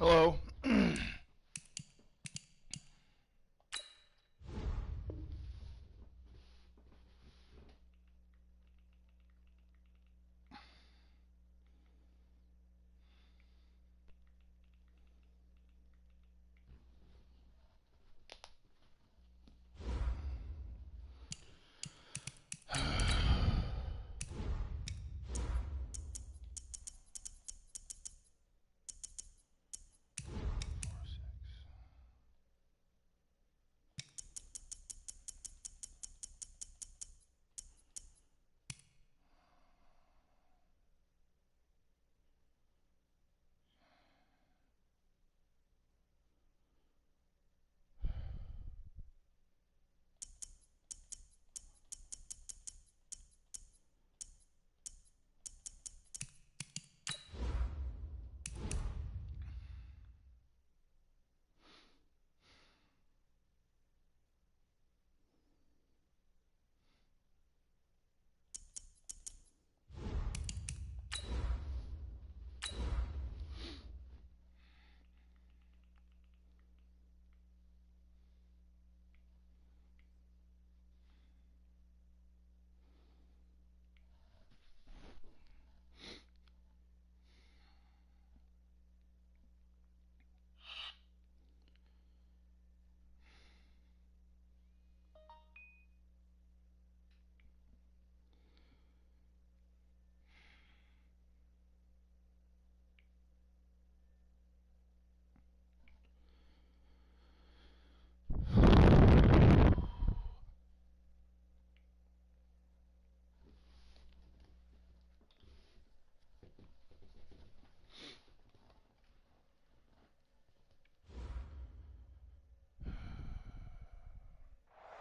Hello.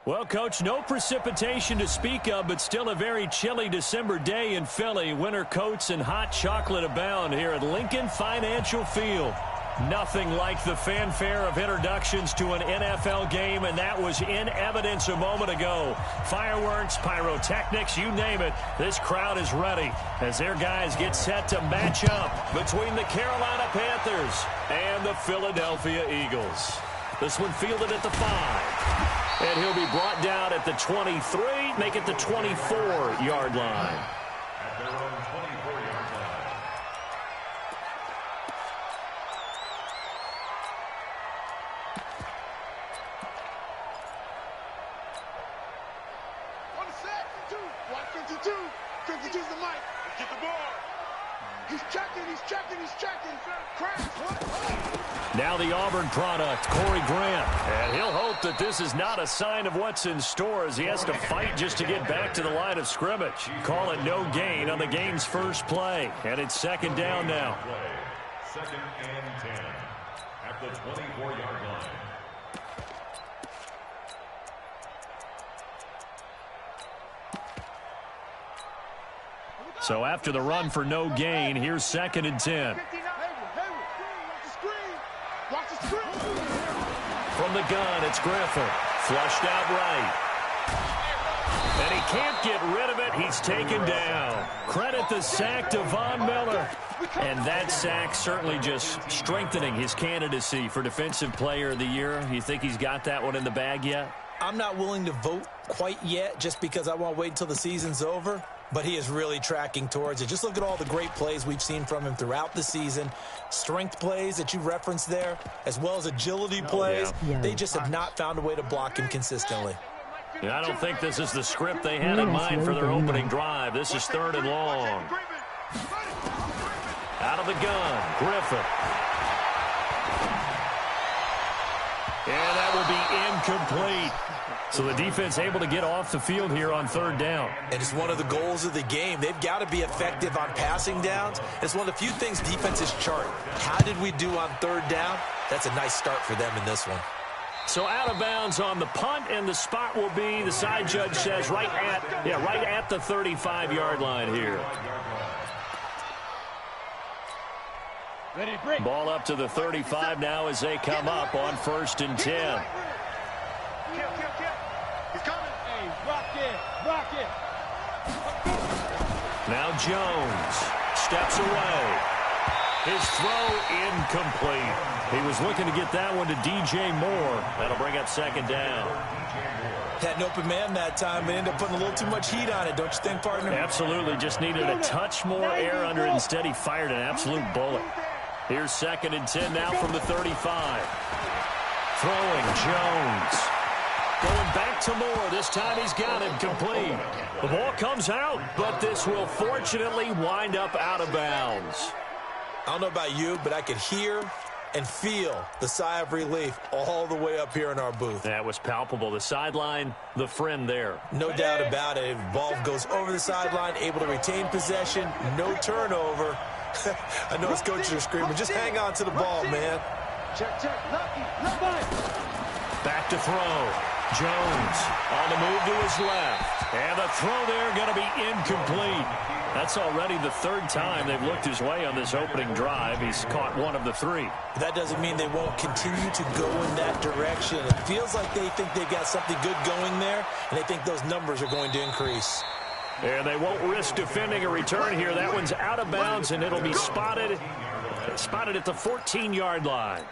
Well, Coach, no precipitation to speak of, but still a very chilly December day in Philly. Winter coats and hot chocolate abound here at Lincoln Financial Field. Nothing like the fanfare of introductions to an NFL game, and that was in evidence a moment ago. Fireworks, pyrotechnics, you name it. This crowd is ready as their guys get set to match up between the Carolina Panthers and the Philadelphia Eagles. This one fielded at the 5. And he'll be brought down at the 23, make it the 24-yard line. At their own 24-yard line. On the set, 2, watch 52. 52's the mic. Let's get the ball. He's checking. Crash, what? Now the Auburn product, Corey Grant. And he'll hope that this is not a sign of what's in store as he has to fight just to get back to the line of scrimmage. Call it no gain on the game's first play. And it's second down now. Second and 10 at the 24-yard line. So after the run for no gain, here's second and 10. From the gun, it's Griffin. Flushed out right. And he can't get rid of it. He's taken down. Credit the sack to Von Miller. And that sack certainly just strengthening his candidacy for Defensive Player of the Year. You think he's got that one in the bag yet? I'm not willing to vote quite yet just because I want to wait until the season's over. But he is really tracking towards it. Just look at all the great plays we've seen from him throughout the season. Strength plays that you referenced there, as well as agility plays. Yeah. They just have not found a way to block him consistently. Yeah, I don't think this is the script they had in mind for their opening drive. This is third and long. Out of the gun, Griffin. And that will be incomplete. So the defense able to get off the field here on third down. And it's one of the goals of the game. They've got to be effective on passing downs. It's one of the few things defenses chart. How did we do on third down? That's a nice start for them in this one. So out of bounds on the punt, and the spot will be, the side judge says, right at the 35-yard line here. Ball up to the 35 now as they come up on 1st and 10. He's coming. Hey, rock it. Now Jones steps away. His throw incomplete. He was looking to get that one to DJ Moore. That'll bring up second down. Had an open man that time, but ended up putting a little too much heat on it, don't you think, partner? Absolutely. Just needed a touch more air under it. Instead, he fired an absolute bullet. Here's 2nd and 10 now from the 35. Throwing, Jones. Going back to Moore. This time he's got him complete. The ball comes out, but this will fortunately wind up out of bounds. I don't know about you, but I could hear and feel the sigh of relief all the way up here in our booth. That was palpable. The sideline, the friend there. No doubt about it. Ball goes over the sideline, able to retain possession, no turnover. I know his coaches are screaming, just hang on to the ball, man. Check. Back to throw. Jones on the move to his left. And the throw there going to be incomplete. That's already the 3rd time they've looked his way on this opening drive. He's caught one of the 3. That doesn't mean they won't continue to go in that direction. It feels like they think they've got something good going there, and they think those numbers are going to increase. And they won't risk defending a return here. That one's out of bounds, and it'll be spotted at the 14-yard line.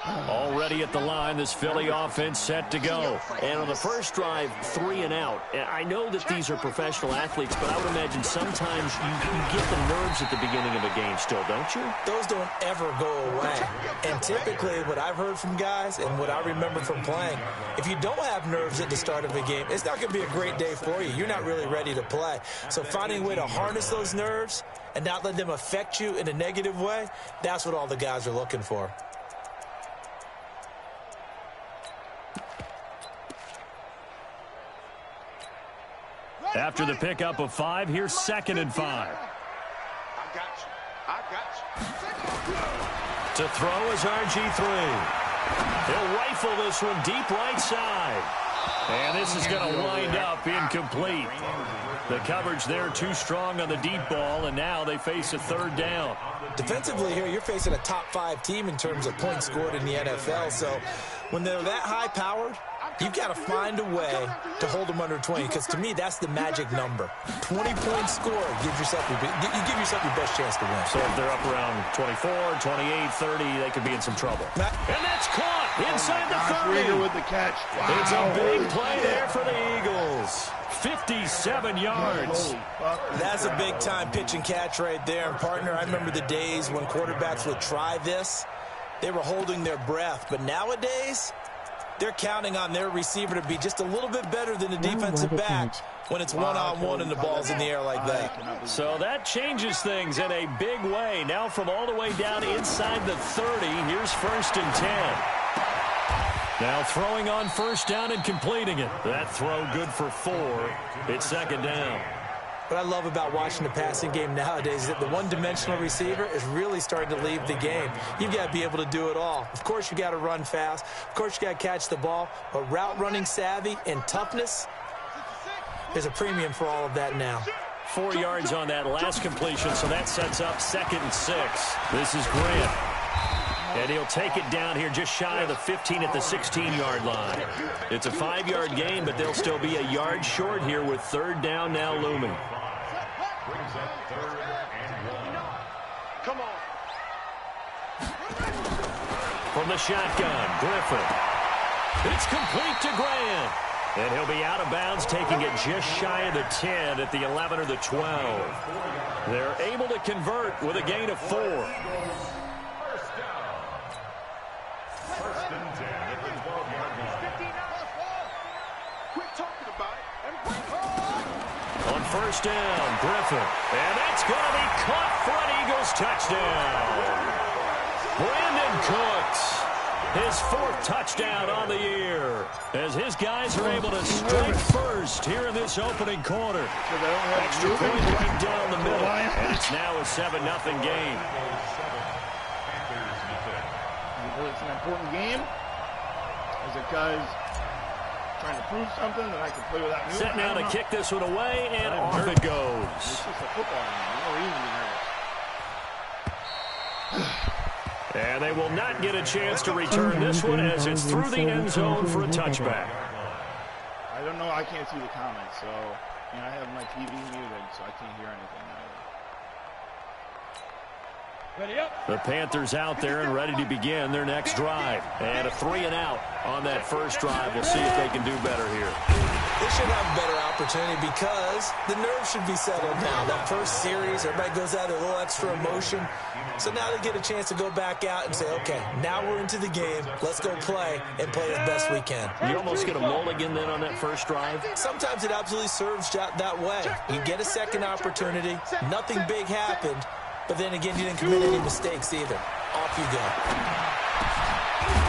Already at the line, this Philly offense set to go. And on the first drive, 3 and out. I know that these are professional athletes, but I would imagine sometimes you get the nerves at the beginning of a game still, don't you? Those don't ever go away. And typically, what I've heard from guys and what I remember from playing, if you don't have nerves at the start of a game, it's not going to be a great day for you. You're not really ready to play. So finding a way to harness those nerves and not let them affect you in a negative way, that's what all the guys are looking for. After the pickup of 5, here's 2nd and 5. I got you. To throw is RG3. He'll rifle this one deep right side. And this is going to wind up incomplete. The coverage there too strong on the deep ball, and now they face a 3rd down. Defensively here, you're facing a top 5 team in terms of points scored in the NFL. So when they're that high-powered, you've got to find a way to hold them under 20, because to me, that's the magic number. 20-point score, you give yourself your best chance to win. So if they're up around 24, 28, 30, they could be in some trouble. And that's caught inside the 30. Rieger with the catch. Wow. It's a big play there for the Eagles. 57 yards. That's a big-time pitch and catch right there. And, partner, I remember the days when quarterbacks would try this. They were holding their breath. But nowadays, they're counting on their receiver to be just a little bit better than the defensive back when it's one-on-one and the ball's in the air like that. So that changes things in a big way. Now from all the way down inside the 30, here's 1st and 10. Now throwing on 1st down and completing it. That throw good for 4. It's 2nd down. What I love about watching the passing game nowadays is that the one-dimensional receiver is really starting to leave the game. You've got to be able to do it all. Of course, you got to run fast. Of course, you got to catch the ball. But route running savvy and toughness, there's a premium for all of that now. 4 yards on that last completion, so that sets up 2nd and 6. This is Grant. And he'll take it down here just shy of the 15 at the 16-yard line. It's a 5-yard gain, but they'll still be a yard short here with 3rd down now looming. Brings up 3rd and 1. Come on. From the shotgun, Griffin. It's complete to Grant. And he'll be out of bounds, taking it just shy of the 10 at the 11 or the 12. They're able to convert with a gain of 4. First and 10 at the 12-yard line. Quit talking about it. On 1st down, Griffin. And that's going to be caught for an Eagles touchdown. Brandon Cooks, his 4th touchdown on the year, as his guys are able to strike first here in this opening quarter. Extra point right down the middle, and it's now a 7-0 game. It's an important game. As a guy's trying to prove something that I can play without music. Set now to kick this one away, and off it goes. It's just a football game. No reason to be nervous. And they will not get a chance to return this one as it's through the end zone for a touchback. I don't know. I can't see the comments, so I have my TV muted, so I can't hear anything. The Panthers out there and ready to begin their next drive. And a 3-and-out on that first drive. We'll see if they can do better here. They should have a better opportunity because the nerves should be settled now. That first series, everybody goes out with a little extra emotion. So now they get a chance to go back out and say, okay, now we're into the game. Let's go play and play as best we can. You almost get a mulligan then on that first drive? Sometimes it absolutely serves that way. You get a second opportunity. Nothing big happened. But then again, you didn't commit any mistakes either. Off you go.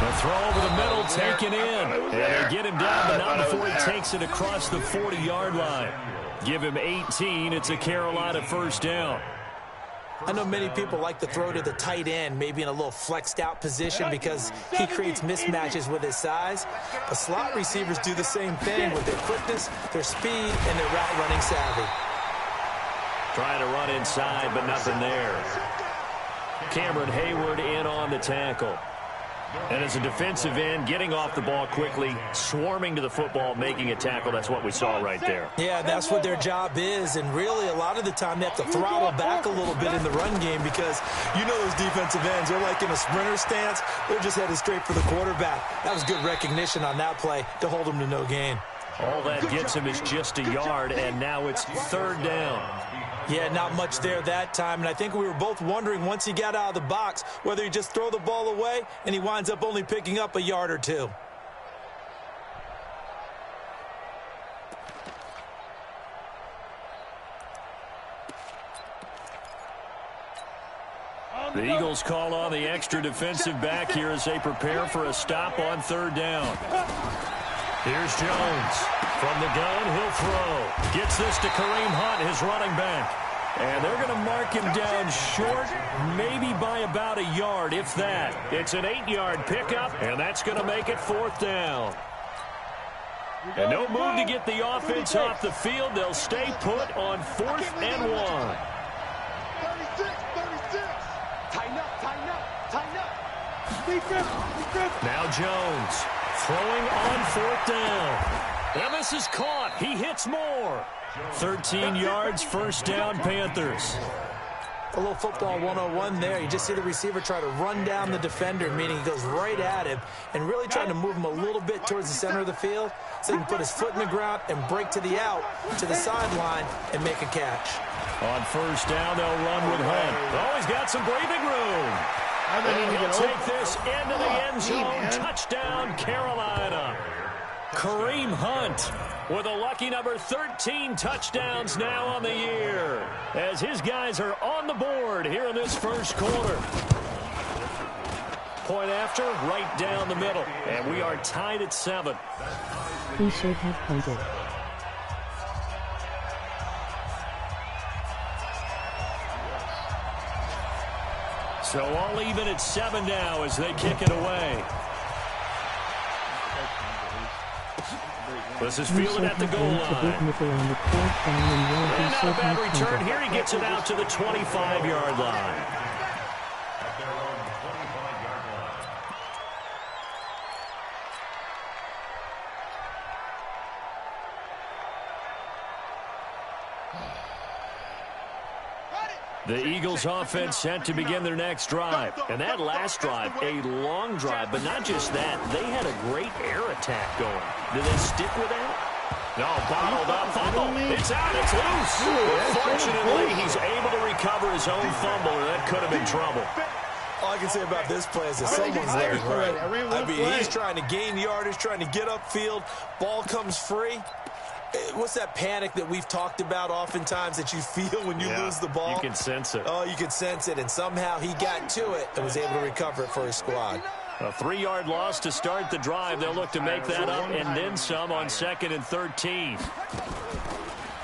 The throw over the middle taken in. And they get him down, but not before he takes it across the 40-yard line. Give him 18. It's a Carolina first down. I know many people like to throw to the tight end, maybe in a little flexed out position because he creates mismatches with his size. But slot receivers do the same thing with their quickness, their speed, and their route running savvy. Trying to run inside, but nothing there. Cameron Hayward in on the tackle. And as a defensive end, getting off the ball quickly, swarming to the football, making a tackle, that's what we saw right there. Yeah, that's what their job is, and really a lot of the time they have to throttle back a little bit in the run game because you know those defensive ends, they're like in a sprinter stance, they're just headed straight for the quarterback. That was good recognition on that play to hold them to no gain. All that gets him is just a yard, and now it's third down. Yeah, not much there that time, and I think we were both wondering once he got out of the box whether he just throw the ball away and he winds up only picking up a yard or two. The Eagles call on the extra defensive back here as they prepare for a stop on third down. Here's Jones. From the gun, he'll throw. Gets this to Kareem Hunt, his running back. And they're going to mark him down short, maybe by about a yard, if that. It's an 8-yard pickup, and that's going to make it fourth down. And no move to get the offense off the field. They'll stay put on 4th and 1. 36. Tighten up. Defense. Now Jones throwing on 4th down. And this is caught. He hits more. 13 yards, first down, Panthers. A little football 101 there. You just see the receiver try to run down the defender, meaning he goes right at him and really trying to move him a little bit towards the center of the field so he can put his foot in the ground and break to the out, to the sideline, and make a catch. On first down, they'll run with Hunt. Oh, he's got some breathing room. And he'll take this into the end zone. Touchdown, Carolina. Kareem Hunt with a lucky number 13 touchdowns now on the year as his guys are on the board here in this first quarter. Point after, right down the middle. And we are tied at 7. He should have punted. So all even at 7 now as they kick it away. This is fielded at the goal line. And not a bad return here. He gets it out to the 25-yard line. The Eagles offense set to begin their next drive. And that last drive, a long drive, but not just that. They had a great air attack going. Do they stick with that? No, bottled up. Fumble. It's out. It's loose. Fortunately, he's able to recover his own fumble, or that could have been trouble. All I can say about this play is that someone's there, right? I mean, he's trying to gain yardage, trying to get upfield. Ball comes free. What's that panic that we've talked about oftentimes that you feel when you lose the ball? You can sense it. Oh, you can sense it, and somehow he got to it and was able to recover it for his squad. A 3-yard loss to start the drive. They'll look to make that up and then some on 2nd and 13.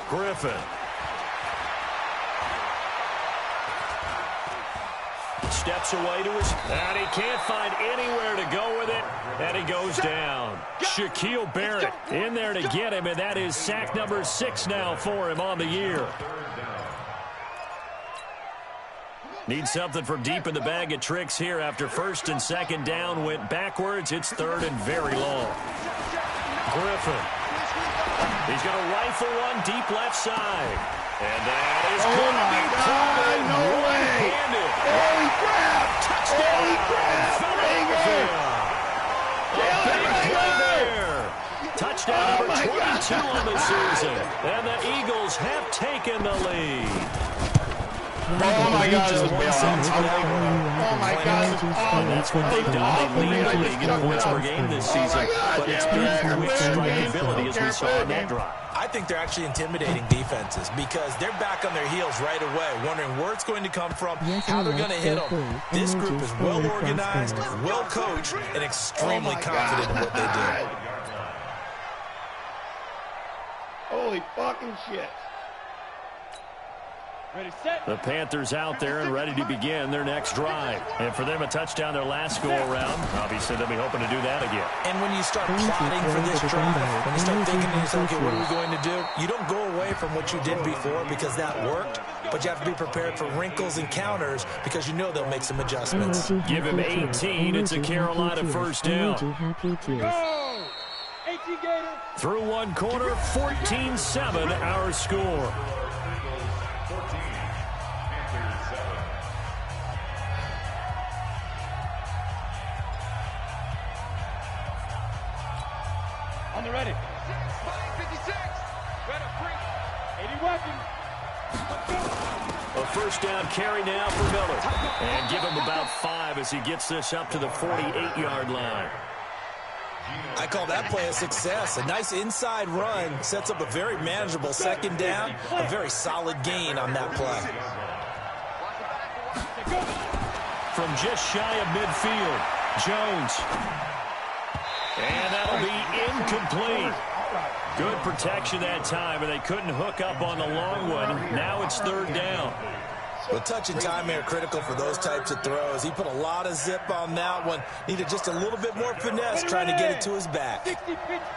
Griffin. Steps away to his, and he can't find anywhere to go with it, and he goes down. Shaquille Barrett in there to get him, and that is sack number 6 now for him on the year. Needs something from deep in the bag of tricks here after 1st and 2nd down went backwards. It's 3rd and very long. Griffin. He's going to rifle one deep left side. And that is Oh going to my be God, proven no way. one-handed. Holy crap. Touchdown. Holy crap. Philadelphia. A big play there. Touchdown Oh number my 22 God. on the season. And the Eagles have taken the lead. Oh my God, this is bailout. Oh my God, this is awful. That's what they've done. They lead the league in points per game this season. But it's been quick strikeability as we saw in that drive. I think they're actually intimidating defenses because they're back on their heels right away, wondering where it's going to come from, how they're going to hit them. This group is well organized, well coached, and extremely confident in what they do. Holy fucking shit. Ready, set. The Panthers out there and ready to begin their next drive. And for them, a touchdown their last go-around. Obviously, they'll be hoping to do that again. And when you start plotting for this drive, when you start thinking to yourself, okay, what are we going to do? You don't go away from what you did before because that worked, but you have to be prepared for wrinkles and counters because you know they'll make some adjustments. Give him 18. It's a Carolina first down. Go! 18 Gator. Through one quarter, 14-7 our score. On the ready. 56. Ready, free. 80 weapons. A first down carry now for Miller. And give him about 5 as he gets this up to the 48-yard line. I call that play a success. A nice inside run sets up a very manageable second down, a very solid gain on that play. From just shy of midfield, Jones. And that'll be incomplete. Good protection that time, and they couldn't hook up on the long one. Now it's third down. Well, touch and time are critical for those types of throws. He put a lot of zip on that one. Needed just a little bit more finesse trying to get it to his back.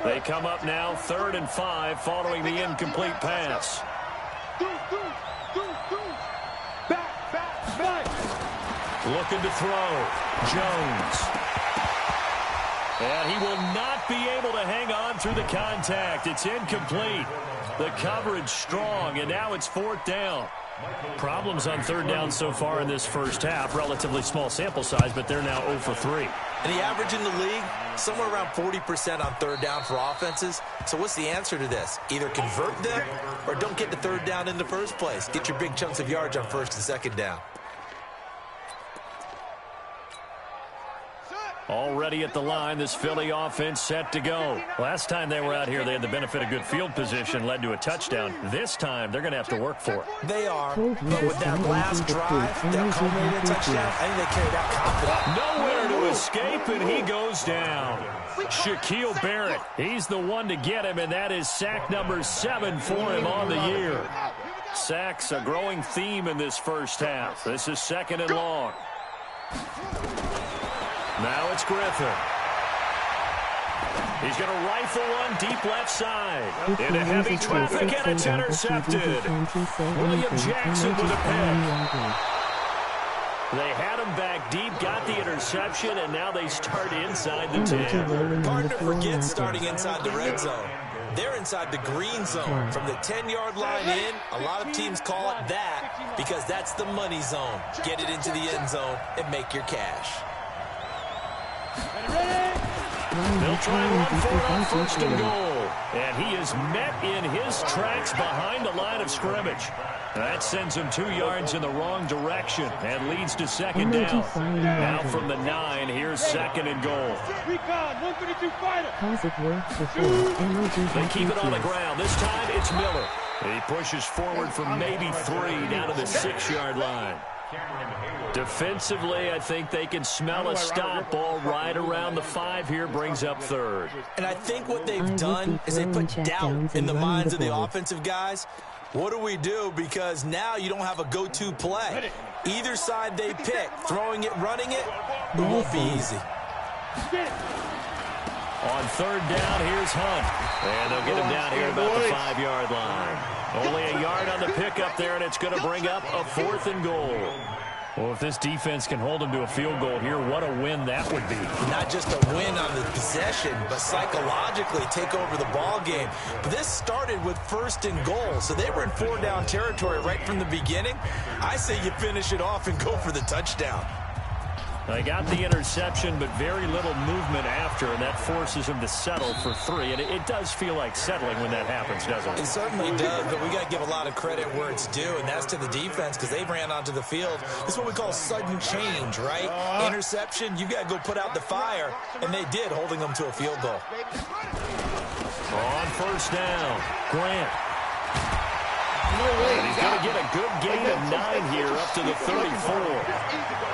They come up now 3rd and 5 following the incomplete pass. Looking to throw. Jones. And he will not be able to hang on through the contact. It's incomplete. The coverage strong, and now it's 4th down. Problems on 3rd down so far in this first half. Relatively small sample size, but they're now 0 for 3. And the average in the league, somewhere around 40% on 3rd down for offenses. So what's the answer to this? Either convert them or don't get to 3rd down in the first place. Get your big chunks of yards on 1st and 2nd down. Already at the line, this Philly offense set to go. Last time they were out here, they had the benefit of good field position, led to a touchdown. This time, they're going to have to work for it. They are, but with that last drive, that culminated touchdown, I think they carried out confident. Nowhere to escape, and he goes down. Shaquille Barrett, he's the one to get him, and that is sack number 7 for him on the year. Sacks, a growing theme in this first half. This is 2nd and long. Now it's Griffin. He's going to rifle one deep left side. Into heavy traffic, and it's intercepted. William Jackson with a pick. They had him back deep, got the interception, and now they start inside the 10. Hard to forget starting inside the red zone. They're inside the green zone. From the 10-yard line in, a lot of teams call it that because that's the money zone. Get it into the end zone and make your cash. They'll try one for it on 1st and goal. And he is met in his tracks behind the line of scrimmage. That sends him 2 yards in the wrong direction and leads to 2nd down. Now from the 9, here's 2nd and goal. They keep it on the ground. This time it's Miller. He pushes forward for maybe 3 down to the 6-yard line. Defensively, I think they can smell a stop ball right around the 5 here, brings up 3rd. And I think what they've done is they put doubt in the minds of the offensive guys. What do we do? Because now you don't have a go-to play. Either side they pick, throwing it, running it, it won't be easy. On 3rd down, here's Hunt. And they'll get him down here about the 5-yard line. Only a yard on the pickup there, and it's going to bring up a 4th and goal. Well, if this defense can hold them to a field goal here, what a win that would be. Not just a win on the possession, but psychologically take over the ball game. But this started with 1st and goal, so they were in 4-down territory right from the beginning. I say you finish it off and go for the touchdown. They got the interception, but very little movement after, and that forces them to settle for 3. And it does feel like settling when that happens, doesn't it? It certainly does, but we got to give a lot of credit where it's due, and that's to the defense because they ran onto the field. This is what we call sudden change, right? Interception, you got to go put out the fire, and they did, holding them to a field goal. On 1st down, Grant. No way. And he's going to get a good gain of 9 here up to the 34.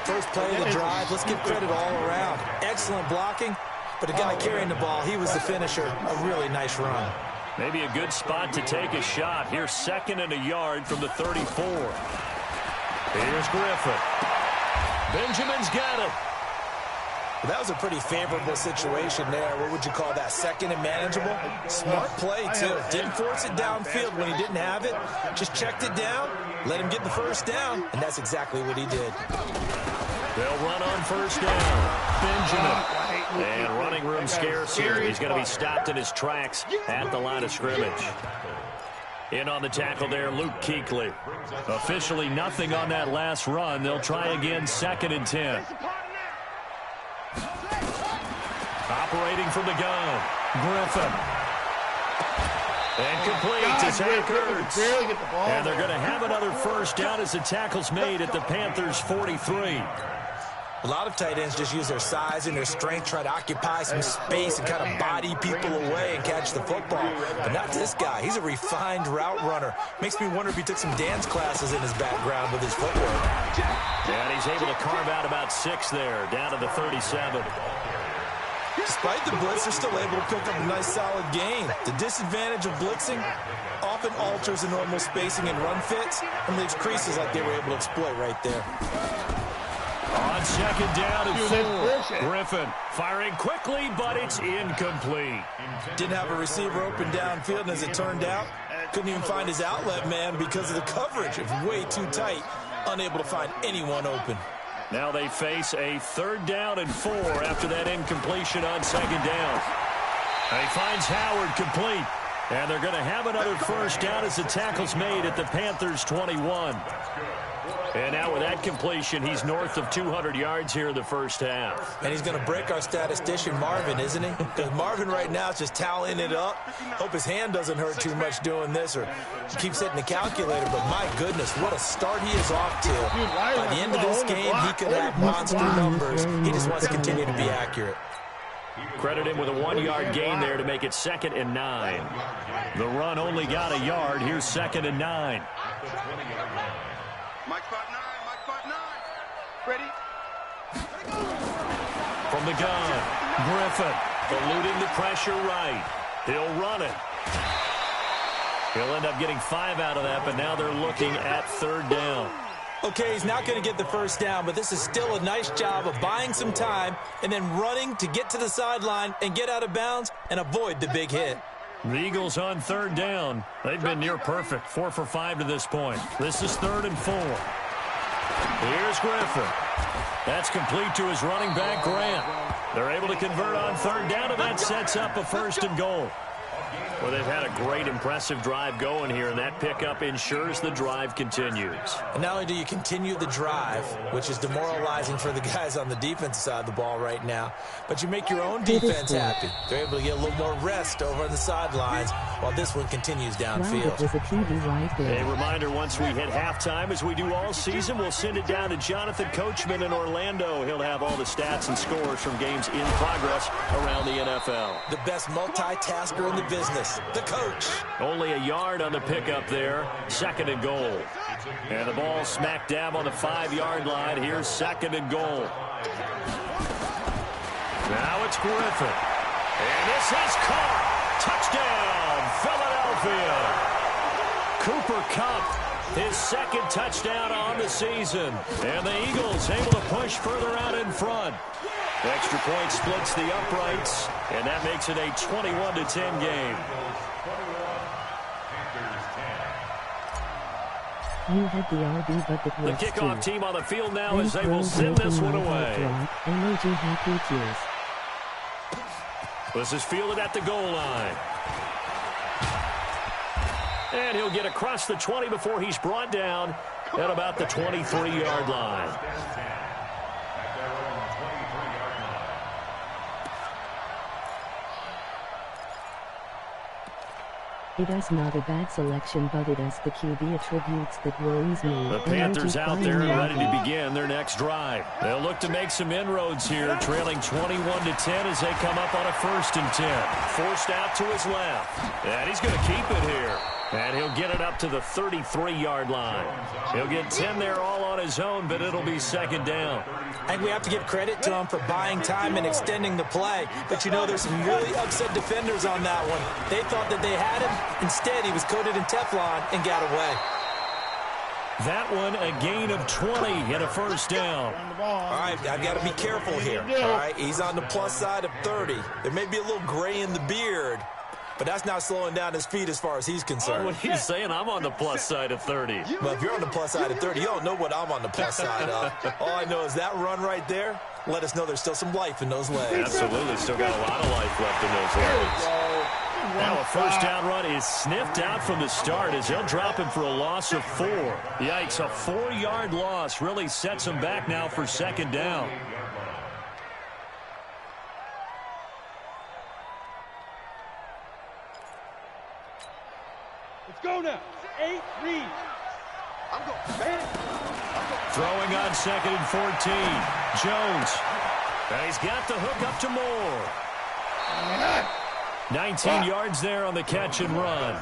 First play of the drive, let's give credit all around. Excellent blocking, but the guy carrying the ball, he was the finisher. A really nice run. Maybe a good spot to take a shot. Here's 2nd and a yard from the 34. Here's Griffin. Benjamin's got it. Well, that was a pretty favorable situation there. What would you call that? 2nd and manageable? Smart play, too. Didn't force it downfield when he didn't have it. Just checked it down, let him get the 1st down, and that's exactly what he did. They'll run on 1st down. Benjamin. And running room scarce here. He's going to be stopped in his tracks at the line of scrimmage. In on the tackle there, Luke Kuechly. Officially nothing on that last run. They'll try again, 2nd and 10. Operating from the gun, Griffin. And complete to Zach Ertz. And they're going to have another 1st down as the tackle's made at the Panthers' 43. A lot of tight ends just use their size and their strength, try to occupy some space and kind of body people away and catch the football. But not this guy. He's a refined route runner. Makes me wonder if he took some dance classes in his background with his footwork. And he's able to carve out about 6 there, down to the 37. Despite the blitz, they're still able to pick up a nice solid gain. The disadvantage of blitzing often alters the normal spacing and run fits and leaves creases like they were able to exploit right there. On 2nd down and 4, Griffin firing quickly, but it's incomplete. Didn't have a receiver open downfield, and as it turned out, couldn't even find his outlet man because of the coverage. It was way too tight, unable to find anyone open. Now they face a 3rd down and 4 after that incompletion on 2nd down. He finds Howard complete, and they're going to have another 1st down as the tackle's made at the Panthers' 21. And now with that completion, he's north of 200 yards here in the 1st half. And he's going to break our statistician Marvin, isn't he? Because Marvin right now is just tallying it up. Hope his hand doesn't hurt too much doing this or keeps hitting the calculator. But my goodness, what a start he is off to. By the end of this game, he could have monster numbers. He just wants to continue to be accurate. Credit him with a 1-yard gain there to make it 2nd and 9. The run only got a yard. Here's 2nd and 9. Mike 5-9, Mike 5-9. Ready? From the gun, Griffin eluding the pressure right. He'll run it. He'll end up getting 5 out of that, but now they're looking at 3rd down. Okay, he's not going to get the 1st down, but this is still a nice job of buying some time and then running to get to the sideline and get out of bounds and avoid the big hit. The Eagles on 3rd down. They've been near perfect, 4 for 5 to this point. This is 3rd and 4. Here's Griffin. That's complete to his running back, Grant. They're able to convert on 3rd down, and that sets up a 1st and goal. Well, they've had a great, impressive drive going here, and that pickup ensures the drive continues. And not only do you continue the drive, which is demoralizing for the guys on the defensive side of the ball right now, but you make your own defense happy. They're able to get a little more rest over on the sidelines while this one continues downfield. A reminder, once we hit halftime, as we do all season, we'll send it down to Jonathan Coachman in Orlando. He'll have all the stats and scores from games in progress around the NFL. The best multitasker in the business. The coach. Only a yard on the pickup there. 2nd and goal. And the ball smack dab on the 5-yard line. Here's 2nd and goal. Now it's Griffin. And this is caught. Touchdown, Philadelphia. Cooper Kupp, his 2nd touchdown on the season. And the Eagles able to push further out in front. Extra point splits the uprights, and that makes it a 21-10 game. You had the RB, but it The was kickoff too. team on the field now They as they will rolled send this making one my heart away. drop. Emoji happy tears. This is fielded at the goal line. And he'll get across the 20 before he's brought down at about the 23-yard line. It is not a bad selection, but it is the QB attributes that worries me. The Panthers out there and ready to begin their next drive. They'll look to make some inroads here, trailing 21-10 as they come up on a 1st and 10. Forced out to his left. And he's going to keep it here. And he'll get it up to the 33-yard line. He'll get 10 there all on his own, but it'll be 2nd down. I think we have to give credit to him for buying time and extending the play. But, you know, there's some really upset defenders on that one. They thought that they had him. Instead, he was coated in Teflon and got away. That one, a gain of 20 and a 1st down. All right, I've got to be careful here. All right, he's on the plus side of 30. There may be a little gray in the beard, but that's not slowing down his speed as far as he's concerned. What are you saying? I'm on the plus side of 30. Well, if you're on the plus side of 30, you don't know what I'm on the plus side of. All I know is that run right there let us know there's still some life in those legs. Absolutely, still got a lot of life left in those legs. Now a 1st down run is sniffed out from the start as they'll drop him for a loss of 4. Yikes, a 4-yard loss really sets him back now for 2nd down. Let's go now. 8 read. I'm going. Man. Throwing on 2nd and 14. Jones. And he's got the hook up to Moore. 19 yards there on the catch and run.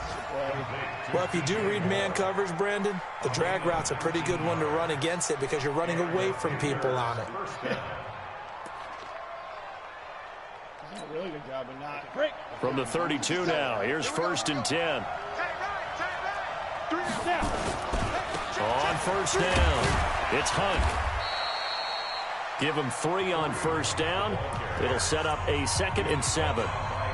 Well, if you do read man coverage, Brandon, the drag route's a pretty good one to run against it because you're running away from people on it. Really good job of not. From the 32 now. Here's 1st and 10. On 1st down, it's Hunt. Give him 3 on 1st down. It'll set up a 2nd and 7.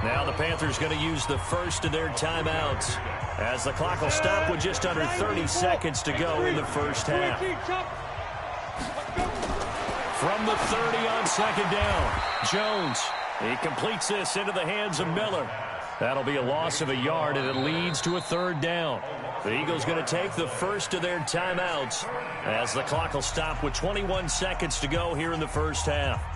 Now the Panthers going to use the first of their timeouts as the clock will stop with just under 30 seconds to go in the 1st half. From the 30 on 2nd down, Jones. He completes this into the hands of Miller. That'll be a loss of a yard, and it leads to a 3rd down. The Eagles going to take the first of their timeouts as the clock will stop with 21 seconds to go here in the 1st half.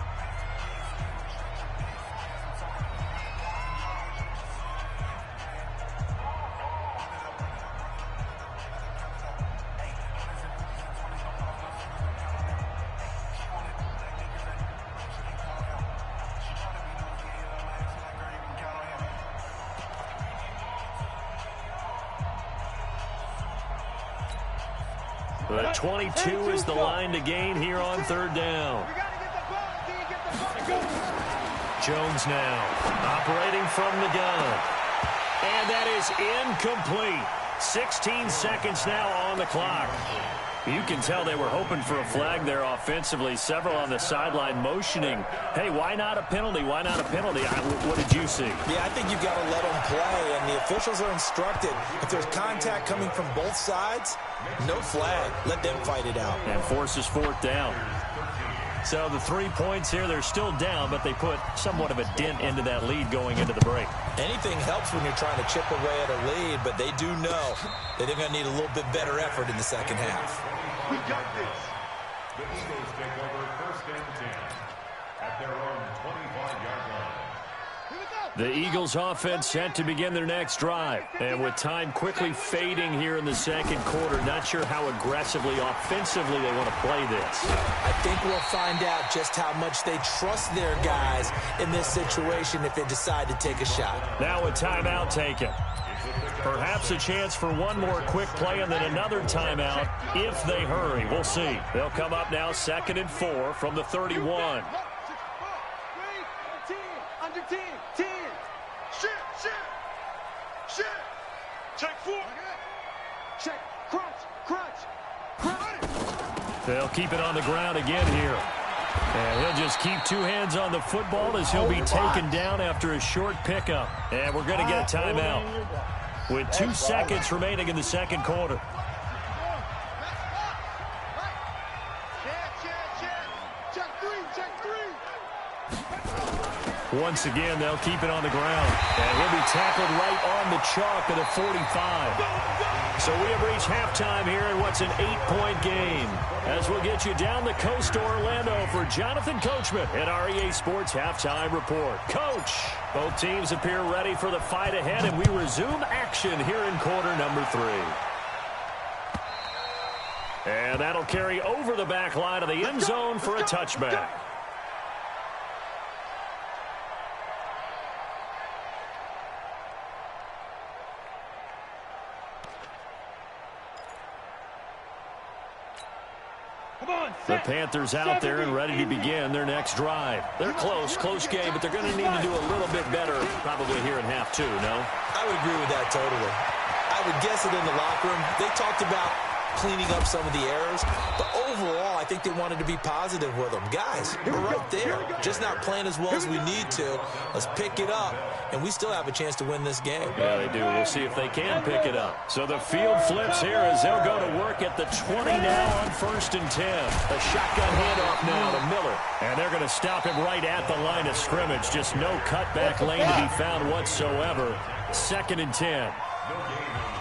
But 22 is the line to gain here on 3rd down. Jones now operating from the gun. And that is incomplete. 16 seconds now on the clock. You can tell they were hoping for a flag there offensively. Several on the sideline motioning, hey, why not a penalty? Why not a penalty? What did you see? Yeah, I think you've got to let them play, and the officials are instructed. If there's contact coming from both sides, no flag. Let them fight it out. And forces 4th down. So the 3 points here, they're still down, but they put somewhat of a dent into that lead going into the break. Anything helps when you're trying to chip away at a lead, but they do know that they're going to need a little bit better effort in the 2nd half. We got this. The Eagles take over 1st and 10 at their own 25-yard line. The Eagles offense set to begin their next drive. And with time quickly fading here in the 2nd quarter, not sure how aggressively, offensively they want to play this. I think we'll find out just how much they trust their guys in this situation if they decide to take a shot. Now a timeout taken. Perhaps a chance for one more quick play and then another timeout if they hurry. We'll see. They'll come up now 2nd and 4 from the 31. Under 10. 10. Shit. Check 4. Check. Crunch. They'll keep it on the ground again here. And he'll just keep 2 hands on the football as he'll be taken down after a short pickup. And we're going to get a timeout with 2 seconds remaining in the 2nd quarter. Once again, they'll keep it on the ground. And he'll be tackled right on the chalk of the 45. So we have reached halftime here in what's an 8-point game. As we'll get you down the coast to Orlando for Jonathan Coachman at our EA Sports Halftime Report. Coach, both teams appear ready for the fight ahead, and we resume action here in quarter number 3. And that'll carry over the back line of the end zone for a touchback. The Panthers out there and ready to begin their next drive. They're close game, but they're going to need to do a little bit better probably here in half 2, no? I would agree with that totally. I would guess it in the locker room. They talked about cleaning up some of the errors, but overall, I think they wanted to be positive with them. Guys, we're right there. Just not playing as well as we need to. Let's pick it up, and we still have a chance to win this game. Yeah, they do. We'll see if they can pick it up. So the field flips here as they'll go to work at the 20 now on 1st and 10. A shotgun handoff now to Miller. And they're going to stop him right at the line of scrimmage. Just no cutback lane to be found whatsoever. 2nd and 10.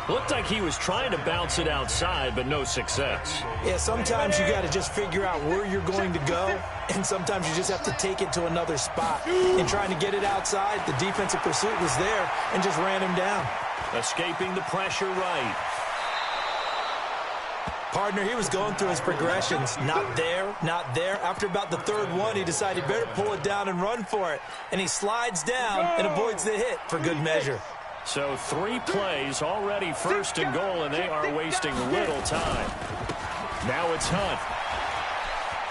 Looked like he was trying to bounce it outside, but no success. Yeah, sometimes you got to just figure out where you're going to go, and sometimes you just have to take it to another spot. In trying to get it outside, the defensive pursuit was there and just ran him down. Escaping the pressure right. Partner, he was going through his progressions. Not there, not there. After about the 3rd one, he decided better pull it down and run for it. And he slides down and avoids the hit for good measure. So 3 plays already 1st and goal, and they are wasting little time. Now it's Hunt.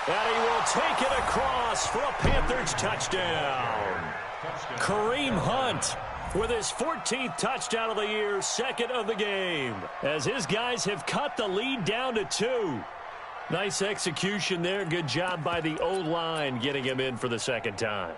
And he will take it across for a Panthers touchdown. Kareem Hunt with his 14th touchdown of the year, 2nd of the game, as his guys have cut the lead down to 2. Nice execution there. Good job by the O-line getting him in for the 2nd time.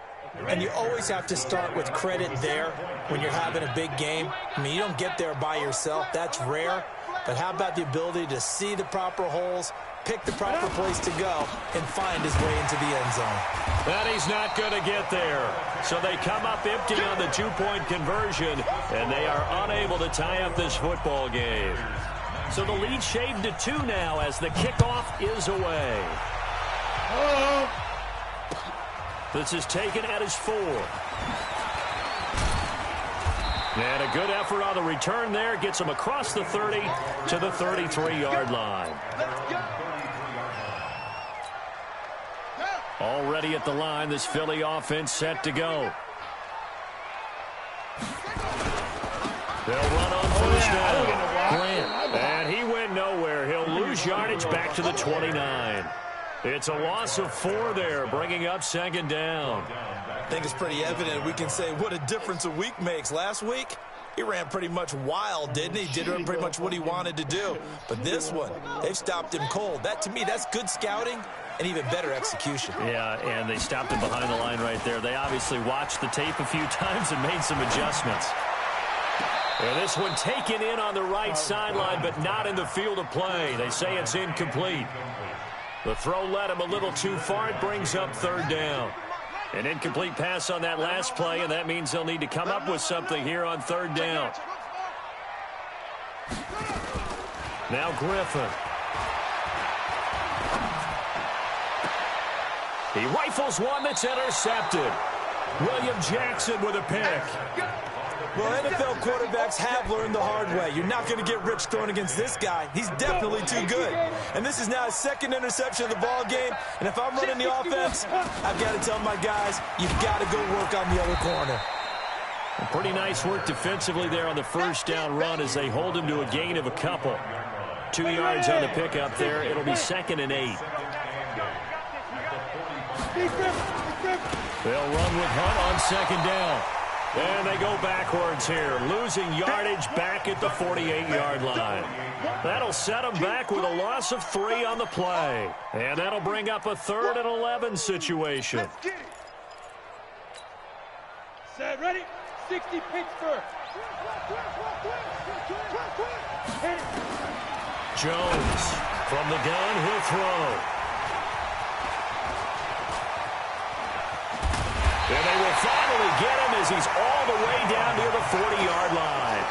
And you always have to start with credit there when you're having a big game. I mean, you don't get there by yourself. That's rare. But how about the ability to see the proper holes, pick the proper place to go, and find his way into the end zone? But he's not going to get there. So they come up empty on the 2-point conversion, and they are unable to tie up this football game. So the lead shaved to 2 now as the kickoff is away. This is taken at his 4. And a good effort on the return there. Gets him across the 30 to the 33-yard line. Already at the line, this Philly offense set to go. They'll run on 1st down. And he went nowhere. He'll lose yardage back to the 29. It's a loss of 4 there, bringing up 2nd down. I think it's pretty evident. We can say what a difference a week makes. Last week, he ran pretty much wild, didn't he? Did pretty much what he wanted to do. But this one, they've stopped him cold. That, to me, that's good scouting and even better execution. Yeah, and they stopped him behind the line right there. They obviously watched the tape a few times and made some adjustments. And this one taken in on the right sideline, but not in the field of play. They say it's incomplete. The throw led him a little too far. It brings up 3rd down. An incomplete pass on that last play, and that means they'll need to come up with something here on 3rd down. Now Griffin. He rifles one that's intercepted. William Jackson with a pick. Well, NFL quarterbacks have learned the hard way. You're not going to get rich throwing against this guy. He's definitely too good. And this is now his 2nd interception of the ball game. And if I'm running the offense, I've got to tell my guys, you've got to go work on the other corner. Pretty nice work defensively there on the 1st down run as they hold him to a gain of a couple. 2 yards on the pickup there. It'll be 2nd and 8. They'll run with Hunt on 2nd down. And they go backwards here, losing yardage back at the 48-yard line. That'll set them back with a loss of 3 on the play. And that'll bring up a 3rd and 11 situation. Set, ready? 60 Pittsburgh. Jones from the gun, he'll throw. And they will finally get him as he's all the way down near the 40-yard line.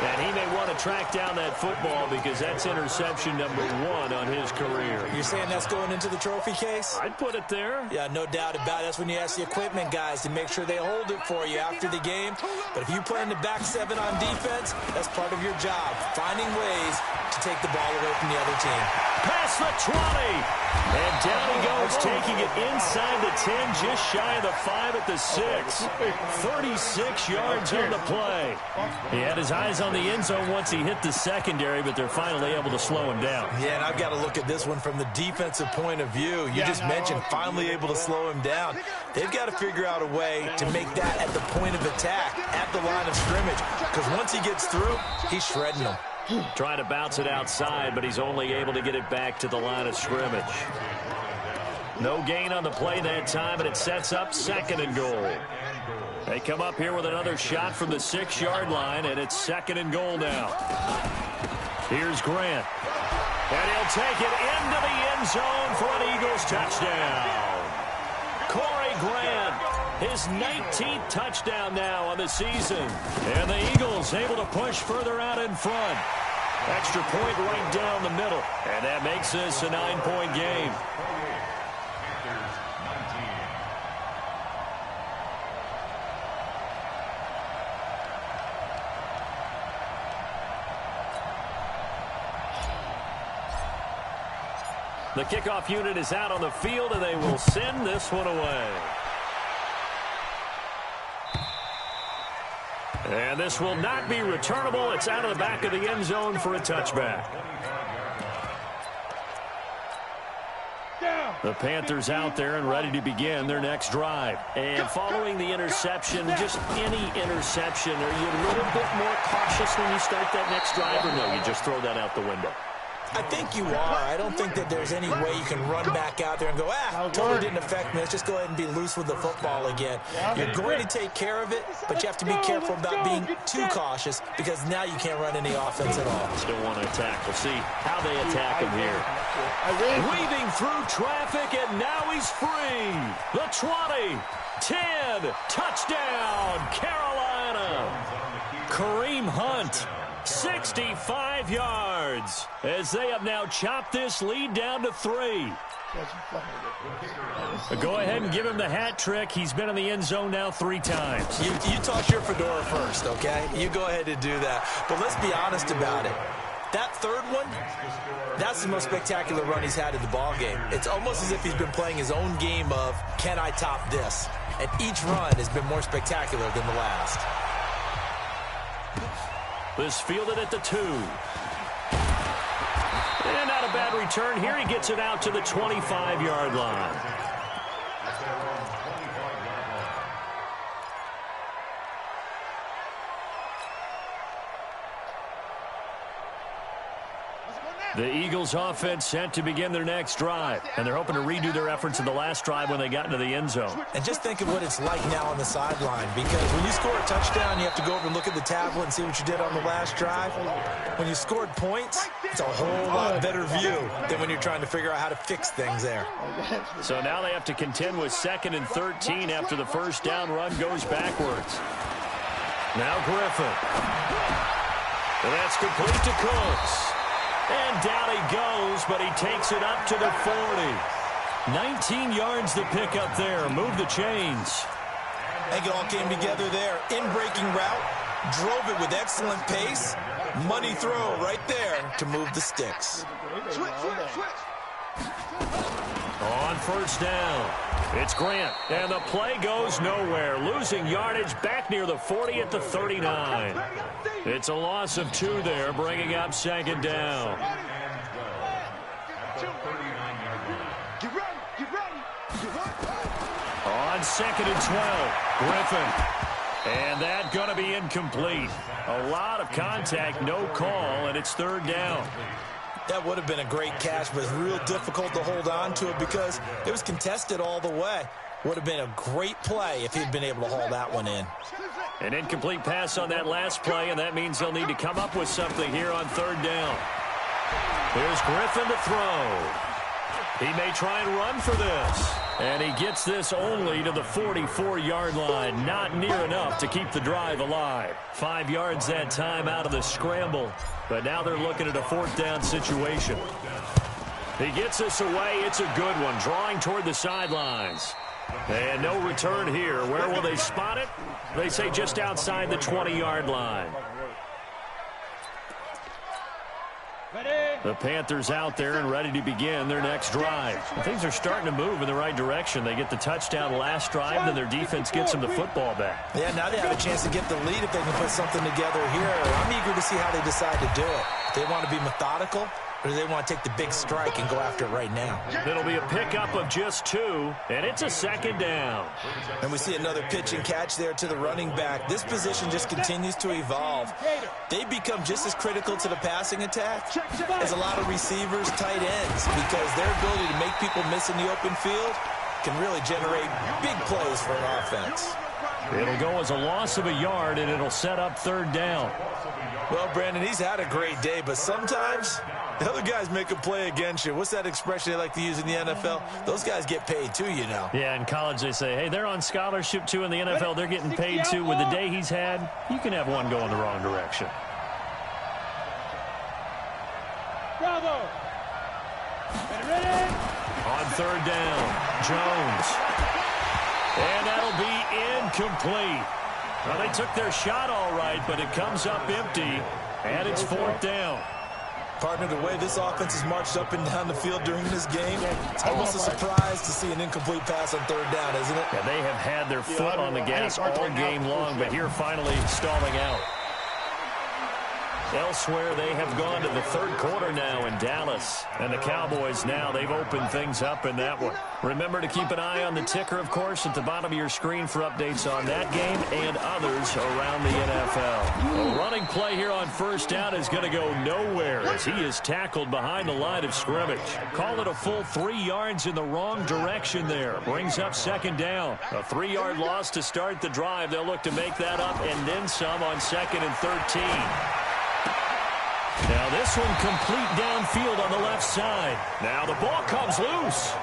And he may want to track down that football because that's interception number 1 on his career. You're saying that's going into the trophy case? I'd put it there. Yeah, no doubt about it. That's when you ask the equipment guys to make sure they hold it for you after the game. But if you play in the back 7 on defense, that's part of your job, finding ways to take the ball away from the other team. Past the 20. And down he goes, taking it inside the 10, just shy of the 5 at the 6. 36 yards on the play. He had his eyes on the end zone once he hit the secondary, but they're finally able to slow him down. Yeah, and I've got to look at this one from the defensive point of view. You just mentioned finally able to slow him down. They've got to figure out a way to make that at the point of attack, at the line of scrimmage, because once he gets through, he's shredding them. Trying to bounce it outside, but he's only able to get it back to the line of scrimmage. No gain on the play that time, and it sets up 2nd and goal. They come up here with another shot from the 6-yard line, and it's 2nd and goal now. Here's Grant. And he'll take it into the end zone for an Eagles touchdown. Corey Grant, his 19th touchdown now on the season. And the Eagles able to push further out in front. Extra point right down the middle. And that makes this a 9-point game. The kickoff unit is out on the field, and they will send this one away. And this will not be returnable. It's out of the back of the end zone for a touchback. The Panthers out there and ready to begin their next drive. And following the interception, just any interception, are you a little bit more cautious when you start that next drive, or no, you just throw that out the window? I think you are. I don't think that there's any way you can run back out there and go, totally didn't affect me. Let's just go ahead and be loose with the football again. You're going to take care of it, but you have to be careful about being too cautious because now you can't run any offense at all. Still want to attack. We'll see how they attack him here. Weaving through traffic, and now he's free. The 20, 10, touchdown, Carolina. Kareem Hunt. 65 yards as they have now chopped this lead down to 3. Go ahead and give him the hat trick. He's been in the end zone now 3 times. You toss your fedora first, okay? You go ahead and do that. But let's be honest about it. That third one, that's the most spectacular run he's had in the ball game. It's almost as if he's been playing his own game of, can I top this? And each run has been more spectacular than the last. This fielded at the 2. And not a bad return. Here he gets it out to the 25-yard line. The Eagles offense set to begin their next drive, and they're hoping to redo their efforts in the last drive when they got into the end zone. And just think of what it's like now on the sideline, because when you score a touchdown, you have to go over and look at the tablet and see what you did on the last drive. When you scored points, it's a whole lot better view than when you're trying to figure out how to fix things there. So now they have to contend with 2nd and 13 after the first down run goes backwards. Now Griffin. And that's complete to Cooks. And down he goes, but he takes it up to the 40. 19 yards to pick up there. Move the chains. I think it all came together there. In-breaking route, drove it with excellent pace. Money throw right there to move the sticks. On first down, it's Grant. And the play goes nowhere. Losing yardage back near the 40 at the 39. It's a loss of 2 there, bringing up 2nd down. On 2nd and 12, Griffin. And that going to be incomplete. A lot of contact, no call, and it's 3rd down. That would have been a great catch, but it's real difficult to hold on to it because it was contested all the way. Would have been a great play if he'd been able to haul that one in. An incomplete pass on that last play, and that means they'll need to come up with something here on 3rd down. Here's Griffin to throw. He may try and run for this. And he gets this only to the 44-yard line. Not near enough to keep the drive alive. 5 yards that time out of the scramble. But now they're looking at a 4th down situation. He gets this away. It's a good one. Drawing toward the sidelines. And no return here. Where will they spot it? They say just outside the 20-yard line. The Panthers out there and ready to begin their next drive. Things are starting to move in the right direction. They get the touchdown last drive, then their defense gets them the football back. Yeah, now they have a chance to get the lead if they can put something together here. I'm eager to see how they decide to do it. They want to be methodical, or do they want to take the big strike and go after it right now? It'll be a pickup of just 2, and it's a 2nd down. And we see another pitch and catch there to the running back. This position just continues to evolve. They become just as critical to the passing attack as a lot of receivers, tight ends, because their ability to make people miss in the open field can really generate big plays for an offense. It'll go as a loss of a yard, and it'll set up 3rd down. Well, Brandon, he's had a great day, but sometimes the other guys make a play against you. What's that expression they like to use in the NFL? Those guys get paid too, you know. Yeah, in college they say, hey, they're on scholarship too. In the NFL, they're getting paid too. With the day he's had, you can have one go in the wrong direction. Bravo. Ready? On 3rd down, Jones. And that'll be incomplete. Well, they took their shot all right, but it comes up empty, and it's 4th down. Partner, the way this offense has marched up and down the field during this game, it's almost a surprise to see an incomplete pass on 3rd down, isn't it? Yeah, they have had their foot on the gas all game long, but here finally stalling out. Elsewhere, they have gone to the 3rd quarter now in Dallas. And the Cowboys now, they've opened things up in that one. Remember to keep an eye on the ticker, of course, at the bottom of your screen for updates on that game and others around the NFL. A running play here on 1st down is going to go nowhere as he is tackled behind the line of scrimmage. Call it a full 3 yards in the wrong direction there. Brings up 2nd down. A 3-yard loss to start the drive. They'll look to make that up and then some on 2nd and 13. Now this one complete downfield on the left side. Now the ball comes loose.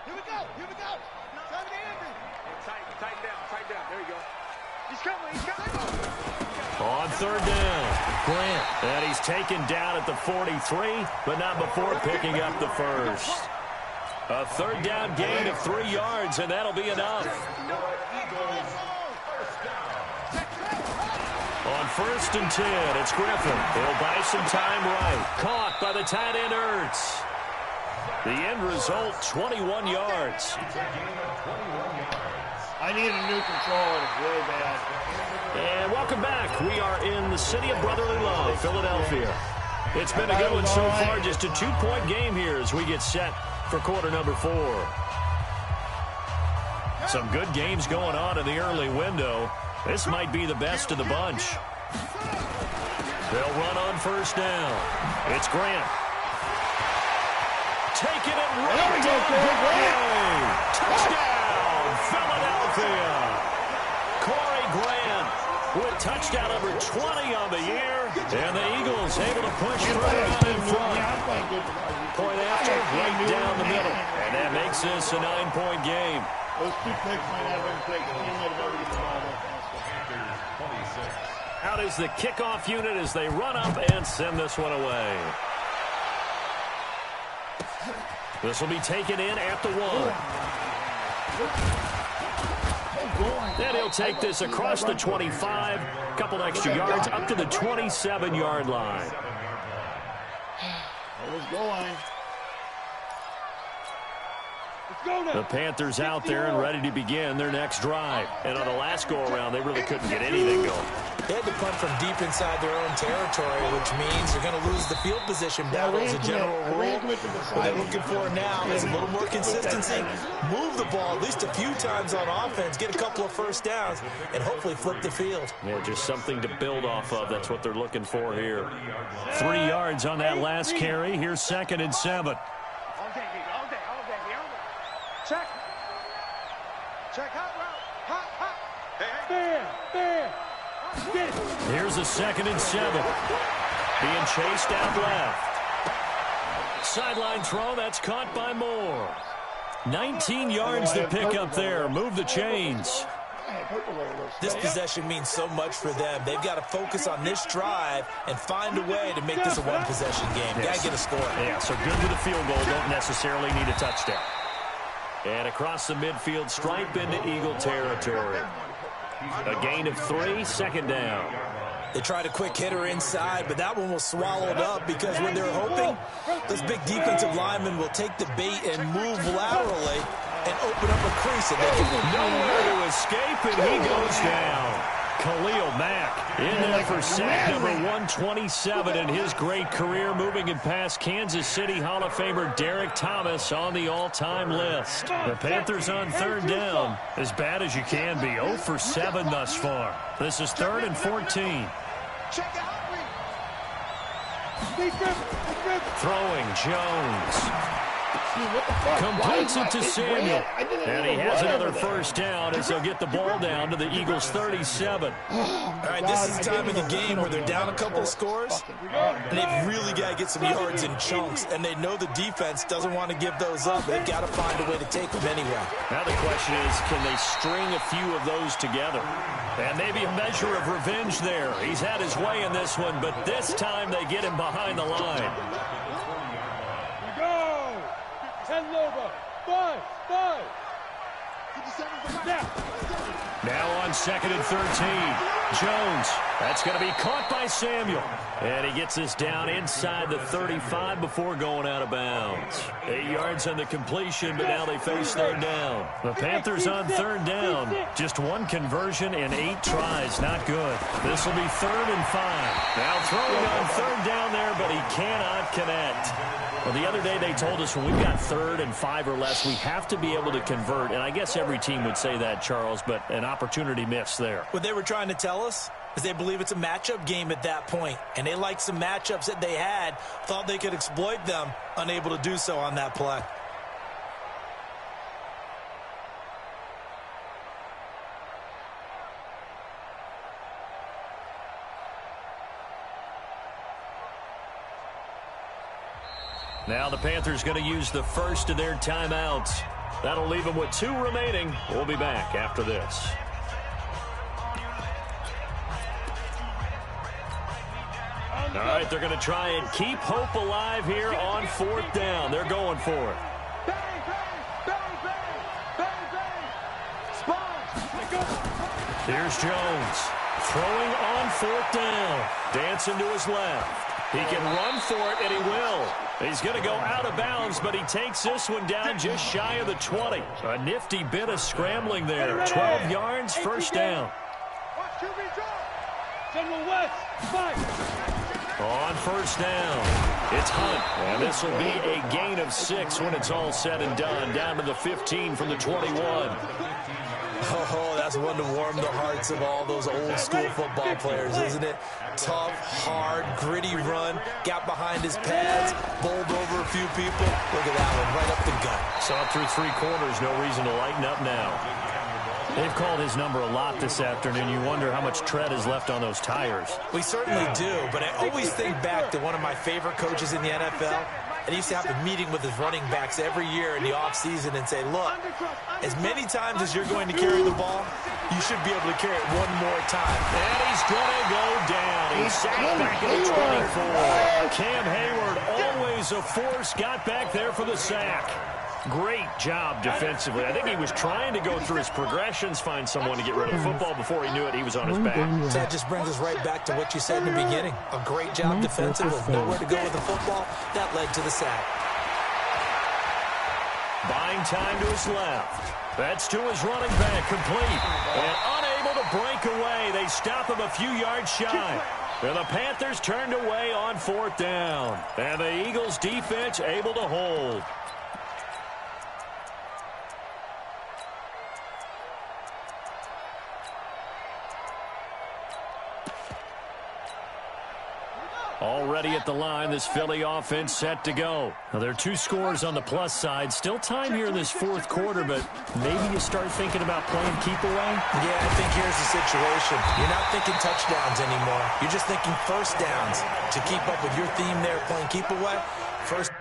Here we go. Time to Andrew. Tighten down. There you go. He's coming. On 3rd down, Grant. And he's taken down at the 43, but not before picking up the 1st. A 3rd down gain of 3 yards, and that'll be enough. On 1st and 10, it's Griffin. He'll buy some time right. Caught by the tight end, Ertz. The end result, 21 yards. I need a new controller. It's really bad. And welcome back. We are in the city of brotherly love, Philadelphia. It's been a good one so far. Just a 2-point game here as we get set for quarter number 4. Some good games going on in the early window. This might be the best of the bunch. They'll run on 1st down. It's Grant. Taking it right down. Touchdown, Philadelphia. Corey Grant with touchdown number 20 on the year. And the Eagles able to push through out in front. Point after, right down the middle. And that makes this a 9-point game. Those 2 picks might have been picked. He might have ever get the ball back. Out is the kickoff unit as they run up and send this one away. This will be taken in at the 1. Then he'll take this across the 25, couple extra yards, up to the 27-yard line. Let's go line. The Panthers out there and ready to begin their next drive. And on the last go-around, they really couldn't get anything going. They had to punt from deep inside their own territory, which means they're going to lose the field position battle as a general rule. What they're looking for now is a little more consistency, move the ball at least a few times on offense, get a couple of 1st downs, and hopefully flip the field. Yeah, just something to build off of. That's what they're looking for here. 3 yards on that last carry. Here's 2nd and 7. All day. Check. Hot route. Hot. Here's a 2nd and 7. Being chased out left. Sideline throw, that's caught by Moore. 19 yards to pick up there. Move the chains. This possession means so much for them. They've got to focus on this drive and find a way to make this a one-possession game. Got to get a score. Yeah, so good with a field goal. Don't necessarily need a touchdown. And across the midfield, stripe into Eagle territory. A gain of 3, 2nd down. They tried a quick hitter inside, but that one was swallowed up because when they're hoping, those big defensive linemen will take the bait and move laterally and open up a crease. And they can nowhere to escape, and he goes down. Khalil Mack in there for sack number 127 in his great career, moving and past Kansas City Hall of Famer Derek Thomas on the all-time list. The Panthers on 3rd down, as bad as you can be, 0 for 7 thus far. This is 3rd and 14. Throwing Jones. Completes it to Samuel. And he has another 1st down as they'll get the ball down to the Eagles' 37. All right, this is the time of the game where they're down a couple of scores, and they've really got to get some yards in chunks, and they know the defense doesn't want to give those up. They've got to find a way to take them anyway. Now the question is, can they string a few of those together? And maybe a measure of revenge there. He's had his way in this one, but this time they get him behind the line. Go! 10 over. 5. Now on 2nd and 13. Jones. That's going to be caught by Samuel. And he gets this down inside the 35 before going out of bounds. 8 yards on the completion, but now they face 3rd down. The Panthers on 3rd down. Just 1 conversion in 8 tries. Not good. This will be 3rd and 5. Now throwing on 3rd down there, but he cannot connect. Well, the other day they told us when we've got 3rd and 5 or less, we have to be able to convert. And I guess every team would say that, Charles, but an opportunity missed there. What they were trying to tell us is they believe it's a matchup game at that point, and they liked some matchups that they had, thought they could exploit them, unable to do so on that play. Now the Panthers going to use the first of their timeouts. That'll leave them with 2 remaining. We'll be back after this. All right, they're going to try and keep hope alive here on 4th down. They're going for it. Here's Jones throwing on 4th down. Dancing to his left. He can run for it, and he will. He's going to go out of bounds, but he takes this one down just shy of the 20. A nifty bit of scrambling there. 12 yards, 1st down. On 1st down, it's Hunt, and this will be a gain of 6 when it's all said and done, down to the 15 from the 21. Oh, that's one to warm the hearts of all those old school football players, isn't it? Tough, hard, gritty run, got behind his pads, bowled over a few people. Look at that one, right up the gut. Saw it through 3 quarters, no reason to lighten up now. They've called his number a lot this afternoon. You wonder how much tread is left on those tires. We certainly do, but I always think back to one of my favorite coaches in the NFL. And he used to have a meeting with his running backs every year in the offseason and say, look, as many times as you're going to carry the ball, you should be able to carry it one more time. And he's going to go down. He's sacked back at the 24. Cam Hayward, always a force, got back there for the sack. Great job defensively. I think he was trying to go through his progressions, find someone to get rid of the football. Before he knew it, he was on his back. So that just brings us right back to what you said in the beginning. A great job defensively. Nowhere to go with the football. That led to the sack. Buying time to his left. That's to his running back, complete. And unable to break away. They stop him a few yards shy. And the Panthers turned away on 4th down. And the Eagles defense able to hold. Already at the line, this Philly offense set to go. Now, there are 2 scores on the plus side. Still time here in this fourth quarter, but maybe you start thinking about playing keep away? Yeah, I think here's the situation. You're not thinking touchdowns anymore. You're just thinking first downs. To keep up with your theme there, playing keep away, first.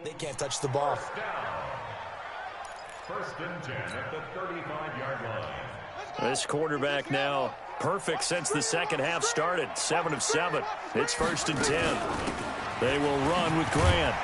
They can't touch the ball. First and 10 at the 35-yard line. This quarterback now perfect since the second half started. 7 of 7. It's first and 10. They will run with Grant.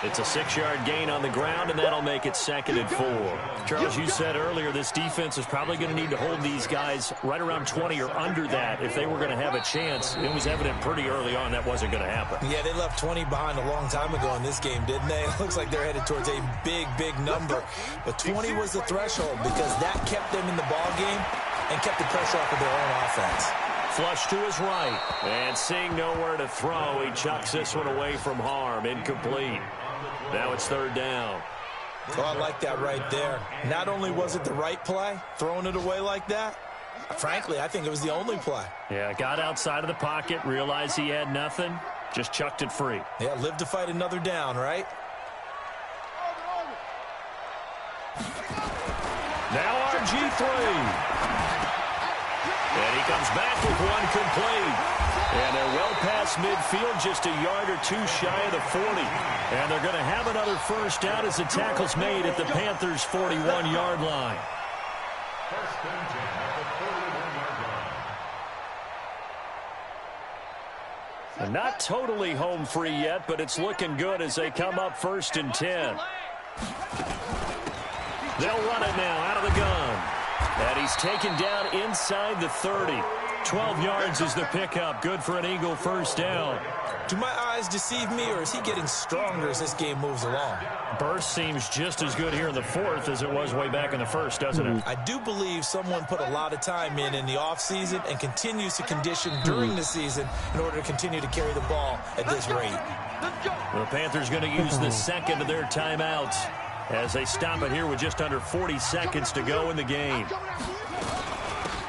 It's a 6-yard gain on the ground, and that'll make it 2nd and 4. Charles, you said earlier this defense is probably going to need to hold these guys right around 20 or under that if they were going to have a chance. It was evident pretty early on that wasn't going to happen. Yeah, they left 20 behind a long time ago in this game, didn't they? It looks like they're headed towards a big, big number. But 20 was the threshold because that kept them in the ball game and kept the pressure off of their own offense. Flush to his right. And seeing nowhere to throw, he chucks this one away from harm. Incomplete. Now it's 3rd down. Oh, I like that right there. Not only was it the right play, throwing it away like that, frankly, I think it was the only play. Yeah, got outside of the pocket, realized he had nothing, just chucked it free. Yeah, live to fight another down, right? Now RG3. And he comes back with one complete. And they're well past midfield, just a yard or 2 shy of the 40. And they're going to have another first down as the tackle's made at the Panthers' 41-yard line. First and 10 at the 41-yard line. And not totally home free yet, but it's looking good as they come up 1st and 10. They'll run it now out of the gun. And he's taken down inside the 30. 12 yards is the pickup. Good for an Eagle first down. Do my eyes deceive me, or is he getting stronger as this game moves along? Burst seems just as good here in the 4th as it was way back in the 1st, doesn't it? I do believe someone put a lot of time in the offseason and continues to condition during the season in order to continue to carry the ball at this rate. The Panthers going to use the 2nd of their timeouts as they stop it here with just under 40 seconds to go in the game.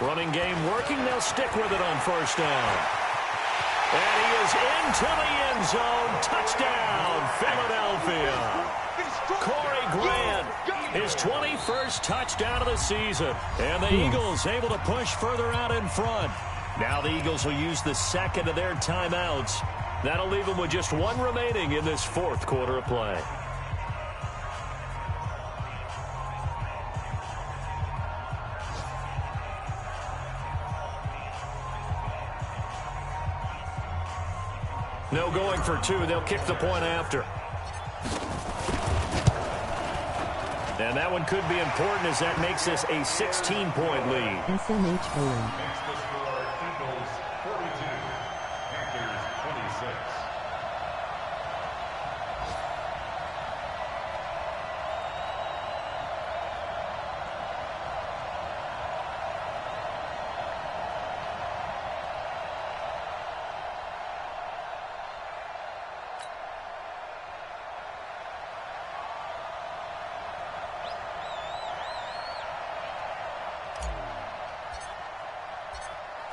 Running game working. They'll stick with it on first down. And he is into the end zone. Touchdown, Philadelphia. Corey Grant, his 21st touchdown of the season. And the Eagles able to push further out in front. Now the Eagles will use the 2nd of their timeouts. That'll leave them with just 1 remaining in this 4th quarter of play. No going for 2. They'll kick the point after. And that one could be important as that makes this a 16-point lead. SMH Bowling. Makes the score Eagles 42, Panthers 26.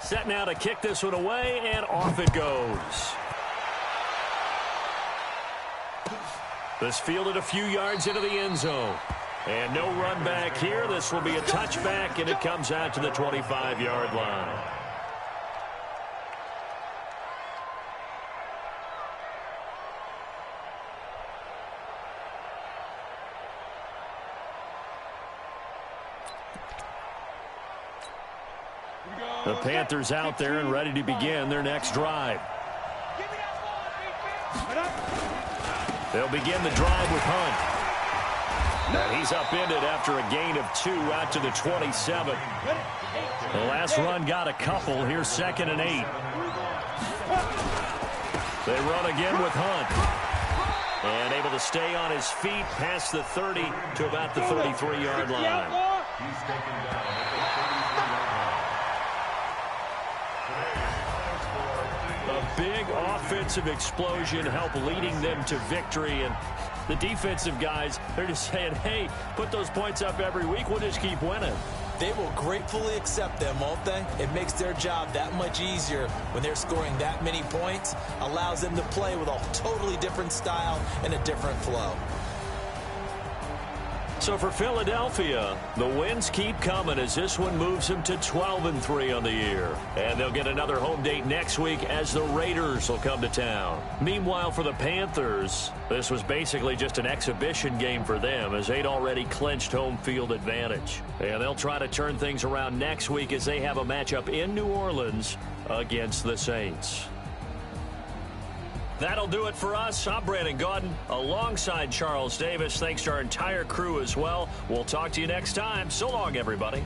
Set now to kick this one away, and off it goes. This fielded a few yards into the end zone. And no run back here. This will be a touchback, and it comes out to the 25-yard line. The Panthers out there and ready to begin their next drive. They'll begin the drive with Hunt. And he's upended after a gain of 2 out to the 27. The last run got a couple. Here's 2nd and 8. They run again with Hunt. And able to stay on his feet past the 30 to about the 33-yard line. He's taken down at the 33-yard line. A big offensive explosion helped leading them to victory. And the defensive guys, they're just saying, hey, put those points up every week. We'll just keep winning. They will gratefully accept them, won't they? It makes their job that much easier when they're scoring that many points. Allows them to play with a totally different style and a different flow. So for Philadelphia, the wins keep coming as this one moves them to 12-3 on the year. And they'll get another home date next week as the Raiders will come to town. Meanwhile, for the Panthers, this was basically just an exhibition game for them as they'd already clinched home field advantage. And they'll try to turn things around next week as they have a matchup in New Orleans against the Saints. That'll do it for us. I'm Brandon Gaudin alongside Charles Davis. Thanks to our entire crew as well. We'll talk to you next time. So long, everybody.